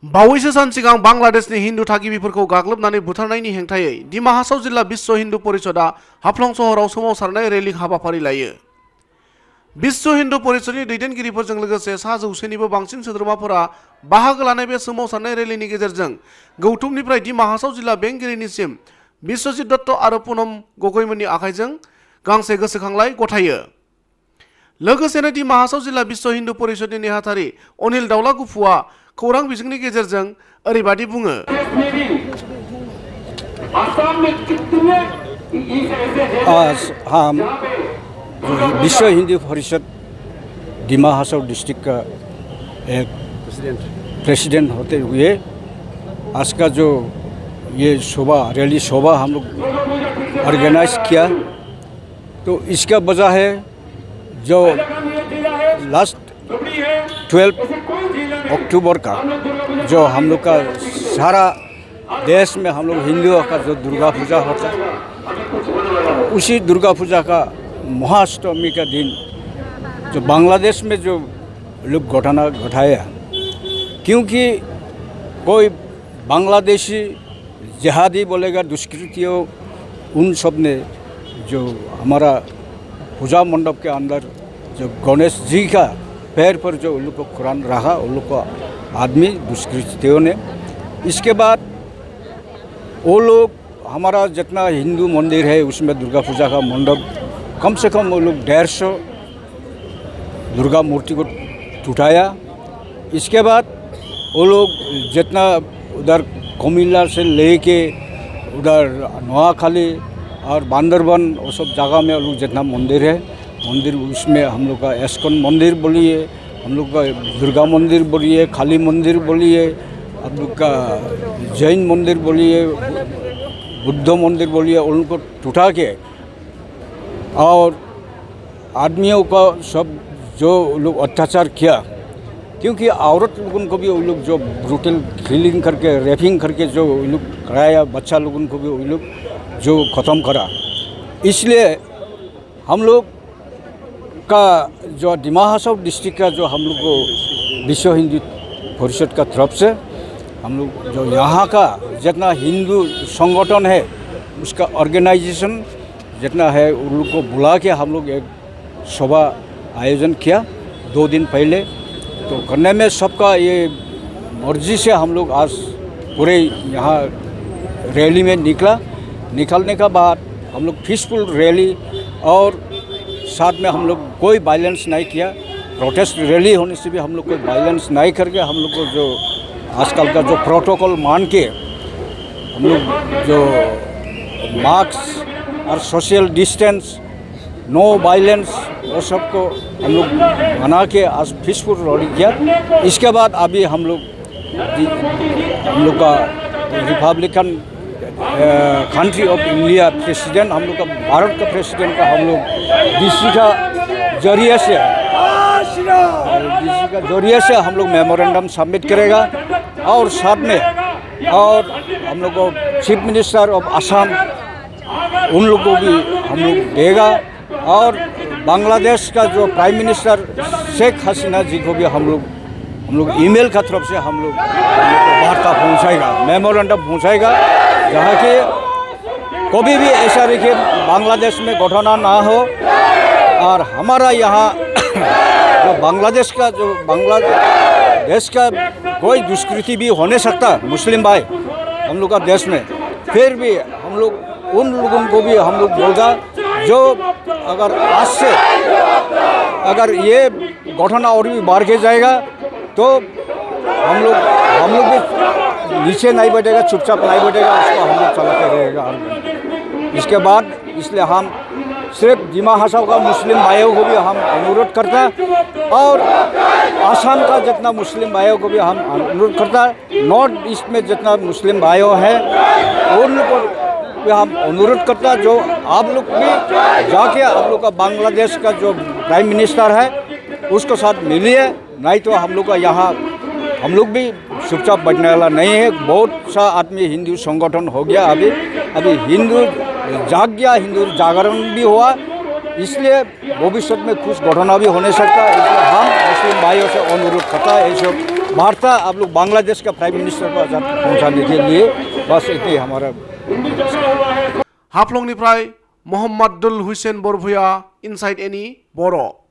बावैसो सान सिगां बांलादेशनि हिन्दु थागिबिफोरखौ गाग्लोबनानै बुथारनायनि हेंथायै दिमा हासाव जिल्ला विश्व हिन्दु परिषदआ हाफ्लं सहराव सोमावसारनाय रेली हाबाफारि लायो। विश्व हिन्दु परिषदनि दैदेनगिरिफोरजों लोगोसे सा जौसेनिबो बांसिन सोद्रोमाफोरा बाहागो लानाय बे सोमावसारनाय रेलीनि गेजेरजों गौतुमनिफ्राय दिमा हासाव जिल्ला बेंगिरिनिसिम बिश्वजित दत्त आरो पुनम गगैमोननि आखाइजों गांसे गोसोखांलाइ गथायो। लोगोसेनो दिमा हासाव जिल्ला विश्व हिन्दु परिषदनि नेहाथारि अनिल दाउला गुफुआ खौरां बिजोंनि गेजेरजों ओरैबादि बुङो। आज हम विश्व हिंदू परिषद दिमा हासाव डिस्ट्रिक्ट का एक प्रेसिडेंट होते हुए आज का जो ये रैली शोभा हम लोग ऑर्गेनाइज किया, तो इसका वजह है जो लास्ट 12 अक्टूबर का जो हम लोग का सारा देश में हम लोग हिंदुओं का जो दुर्गा पूजा होता है, उसी दुर्गा पूजा का महाअष्टमी का दिन जो बांग्लादेश में जो लोग घटना घटाया, क्योंकि कोई बांग्लादेशी जिहादी बोलेगा दुष्कृतियों उन सब ने जो हमारा पूजा मंडप के अंदर जो गणेश जी का पैर पर जो उन लोग को कुरान रहा, उन लोग को आदमी दुष्कृतियों ने, इसके बाद वो लोग हमारा जितना हिंदू मंदिर है उसमें दुर्गा पूजा का मंडप कम से कम वो लोग 150 दुर्गा मूर्ति को टूटाया। इसके बाद वो लोग जितना उधर कोमिल्ला से लेके उधर नोआखाली और बांदरबन वो सब जगह में लोग जितना मंदिर है, मंदिर उसमें हम लोग का एस्कॉन मंदिर बोलिए, हम लोग का दुर्गा मंदिर बोलिए, काली मंदिर बोलिए, हम लोग का जैन मंदिर बोलिए, बुद्ध मंदिर बोलिए, उनको टूटा के और आदमियों का सब जो लोग अत्याचार किया, क्योंकि औरत लोगों को भी वो लोग जो ब्रूटल किलिंग करके रेपिंग करके जो वो लोग कराया, बच्चा लोगों को भी वो लोग जो ख़त्म करा। इसलिए हम लोग का जो दिमा हासाव डिस्ट्रिक्ट का जो हम लोग को विश्व हिंदू परिषद का तरफ से हम लोग जो यहाँ का जितना हिंदू संगठन है उसका ऑर्गेनाइजेशन जितना है उन लोग को बुला के हम लोग एक सभा आयोजन किया 2 दिन पहले। तो करने में सबका ये मर्जी से हम लोग आज पूरे यहाँ रैली में निकलने का बाद हम लोग पीसफुल रैली और साथ में हम लोग कोई वायलेंस नहीं किया। प्रोटेस्ट रैली होने से भी हम लोग कोई वायलेंस नहीं करके हम लोग को जो आजकल का जो प्रोटोकॉल मान के हम लोग जो मास्क और सोशल डिस्टेंस, नो वायलेंस, वो सब को हम लोग बना के आज पीसफुल रैली किया। इसके बाद अभी हम लोग का Republican country of India president, हम लोग का भारत का प्रेसिडेंट का हम लोग डीसी का जरिए से हम लोग मेमोरेंडम सबमिट करेगा और साथ में और हम लोग को चीफ मिनिस्टर ऑफ असम उन लोग को भी हम लोग देगा और बांग्लादेश का जो प्राइम मिनिस्टर शेख हसीना जी को भी हम लोग ईमेल का तरफ से हम लोग वार्ता पहुंचाएगा, मेमोरेंडम पहुंचाएगा, जहाँ के कभी भी ऐसा देखिए बांग्लादेश में घटना ना हो और हमारा यहाँ जो बांग्लादेश का कोई दुष्कृति भी होने सकता मुस्लिम भाई हम लोग का देश में, फिर भी हम लोग उन लोगों को भी हम लोग बोलगा जो अगर आज से अगर ये घटना और भी बढ़ के जाएगा तो हम लोग भी नीचे नहीं बैठेगा, चुपचाप नहीं बैठेगा, उसको हम लोग चलाते रहेगा। इसके बाद इसलिए हम सिर्फ दिमा हासाव का मुस्लिम भाइयों को भी हम अनुरोध करता है और आसाम का जितना मुस्लिम भाइयों को भी हम अनुरोध करता है, नॉर्थ ईस्ट में जितना मुस्लिम भाइयों हैं उन लोगों को भी हम अनुरोध करता है जो आप लोग भी जाके आप लोग का बांग्लादेश का जो प्राइम मिनिस्टर है उसको साथ मिलिए, नहीं तो हम लोग का यहाँ हम लोग भी चुपचाप बैठने वाला नहीं है। बहुत सा आदमी हिंदू संगठन हो गया, अभी हिंदू जाग गया, हिंदू जागरण भी हुआ, इसलिए भविष्य में कुछ घटना भी होने सकता है। इसलिए हम मुस्लिम भाइयों से अनुरोध करता है ऐसे वार्ता आप लोग बांग्लादेश का प्राइम मिनिस्टर को पहुंचाने के लिए बस इतनी हमारा हाफ्लंनिफ्राय मोहम्मदुल हुसैन बरभुया इनसाइड एनी बर'।